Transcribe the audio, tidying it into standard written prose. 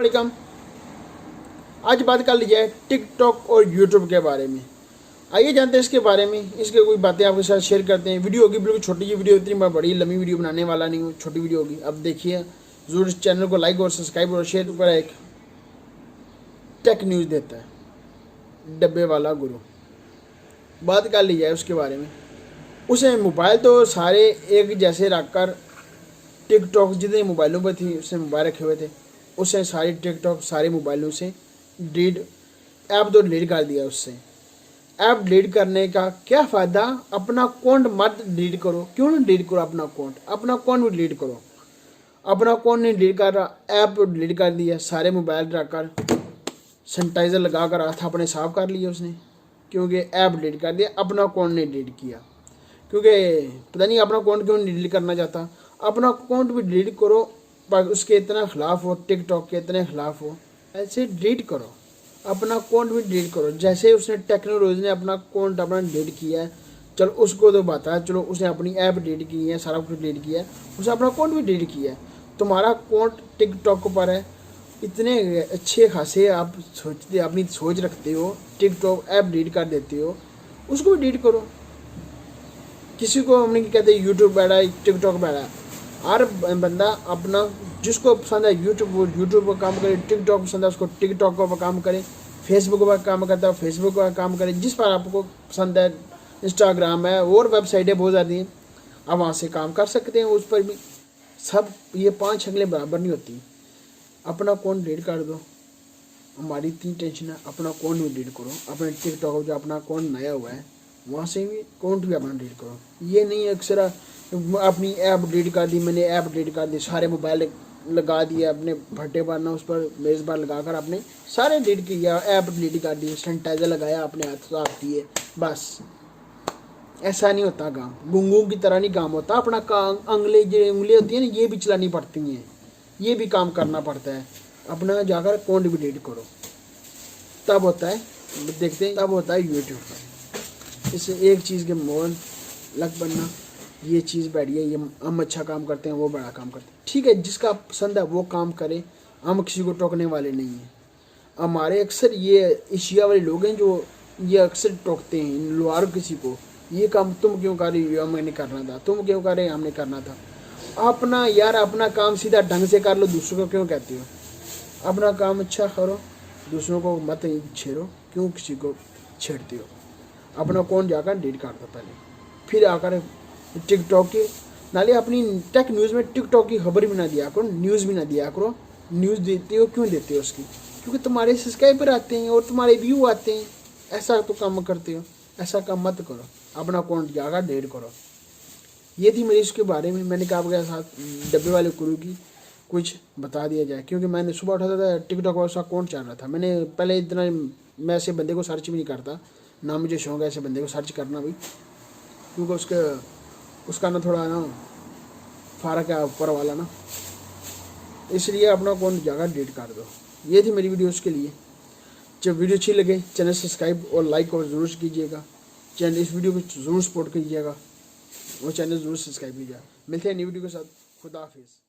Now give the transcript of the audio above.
वालेकुम। आज बात कर ली जाए टिकटॉक और यूट्यूब के बारे में। आइए जानते हैं इसके बारे में, इसके कोई बातें आपके साथ शेयर करते हैं। वीडियो होगी बिल्कुल छोटी सी वीडियो, इतनी बड़ी लंबी वीडियो बनाने वाला नहीं हूँ, छोटी वीडियो होगी। अब देखिए ज़रूर इस चैनल को लाइक और सब्सक्राइब और शेयर पर। एक टेक न्यूज़ देता है डब्बे वाला गुरु। बात कर ली जाए उसके बारे में। उसे मोबाइल तो सारे एक जैसे रखकर टिकटॉक जितने मोबाइलों पर थी उससे मोबाइल रखे हुए थे, उससे सारी टिकटॉक सारे मोबाइलों से डिलीट ऐप तो डिलीट कर दिया। उससे ऐप डिलीट करने का क्या फ़ायदा? अपना अकाउंट मत डिलीट करो। क्यों नहीं डिलीट करो अपना अकाउंट? अपना अकाउंट भी डिलीट करो। अपना अकाउंट नहीं डिलीट कर रहा, ऐप डिलीट कर दिया। सारे मोबाइल रखकर सैनिटाइज़र लगा कर हाथ अपने साफ कर लिए उसने, क्योंकि ऐप डिलीट कर दिया, अपना अकाउंट नहीं डिलीट किया। क्योंकि पता नहीं अपना अकाउंट क्यों डिलीट करना चाहता। अपना अकाउंट भी डिलीट करो, पर उसके इतना ख़िलाफ़ हो, टिकटॉक के इतने ख़िलाफ़ हो, ऐसे डिलीट करो। अपना अकाउंट भी डिलीट करो। जैसे उसने टेक्नोलॉजी ने अपना अकाउंट अपना डिलीट किया है, चलो उसको तो बात है, चलो उसने अपनी ऐप डिलीट की है, सारा कुछ डिलीट किया है, उसने अपना अकाउंट भी डिलीट किया है। तुम्हारा अकाउंट टिकटॉक पर है, इतने अच्छे खासे आप सोचते, अपनी सोच रखते हो, टिकटॉक ऐप डिलीट कर देते हो, उसको भी डिलीट करो। किसी को हम नहीं कहते यूट्यूब बैठा है, टिकटॉक बैठा है। हर बंदा अपना जिसको पसंद है यूट्यूब पर काम करे, टिकटॉक पसंद है उसको टिकटॉक पर काम करे, फेसबुक पर काम करता है फेसबुक पर काम करे, जिस पर आपको पसंद है। इंस्टाग्राम है और वेबसाइटें बहुत ज़्यादा हैं, आप वहाँ से काम कर सकते हैं। उस पर भी सब ये 5 शक्लें बराबर नहीं होती। अपना अकाउंट डिलीट कर दो। हमारी इतनी टेंशन है, अपना अकाउंट भी डिलीट करो। अपने टिकटॉक जो अपना अकाउंट नया हुआ है वहाँ से भी अकाउंट भी अपना डिलीट करो। ये नहीं अक्सर अपनी ऐप डिलीट कर दी, मैंने ऐप डिलीट कर दी, सारे मोबाइल लगा दिया अपने भट्टे पर ना, उस पर मेज़बान लगा कर आपने सारे डिलीट किया, ऐप डिलीट कर दी, सैनिटाइज़र लगाया, अपने हाथ साफ किए, बस। ऐसा नहीं होता काम। गुंगों की तरह नहीं काम होता। अपना काम उंगलियाँ होती हैं ना, ये भी चलानी पड़ती हैं, ये भी काम करना पड़ता है। अपना जाकर अकाउंट भी डिलीट करो, तब होता है, देखते हैं तब होता है यूट्यूब पर। इससे एक चीज़ के मोहन लग बनना, ये चीज़ बढ़िया, ये हम अच्छा काम करते हैं, वो बड़ा काम करते हैं, ठीक है। जिसका पसंद है वो काम करे, हम किसी को टोकने वाले नहीं हैं। हमारे अक्सर ये एशिया वाले लोग हैं जो ये अक्सर टोकते हैं इन लोहार किसी को, ये काम तुम क्यों कर रही हो, हमने करना था, तुम क्यों कर रहे, हमने करना था। अपना यार अपना काम सीधा ढंग से कर लो, दूसरों को क्यों कहते हो? अपना काम अच्छा करो, दूसरों को मत छेड़ो, क्यों किसी को छेड़ते हो? अपना कौन जाकर डिलीट कर दो पहले, फिर आकर टिकटॉक की नाले अपनी टेक न्यूज़ में टिकटॉक की खबर भी ना दिया करो, न्यूज़ भी ना दिया करो। न्यूज़ देते हो, क्यों देते हो उसकी? क्योंकि तुम्हारे सब्सक्राइबर आते हैं और तुम्हारे व्यू आते हैं। ऐसा तो काम करते हो, ऐसा काम मत करो। अपना अकाउंट जाकर डिलीट करो। ये थी मेरी इसके बारे में। मैंने कहा आपके साथ डब्बे वाले गुरु की कुछ बता दिया जाए, क्योंकि मैंने सुबह उठाता था टिकटॉक पर उसका अकाउंट चल रहा था। मैंने पहले इतना, मैं ऐसे बंदे को सर्च भी नहीं करता ना, मुझे शौक है ऐसे बंदे को सर्च करना भी, क्योंकि उसका ना थोड़ा ना फ़र्क है ऊपर वाला ना, इसलिए अपना अकाउंट जाकर डिलीट कर दो। ये थी मेरी वीडियो उसके लिए। जब वीडियो अच्छी लगे चैनल सब्सक्राइब और लाइक और ज़रूर कीजिएगा। चैनल इस वीडियो को ज़रूर सपोर्ट कीजिएगा और चैनल ज़रूर सब्सक्राइब कीजिएगा। मिलते हैं नई वीडियो के साथ। खुदा हाफिज़।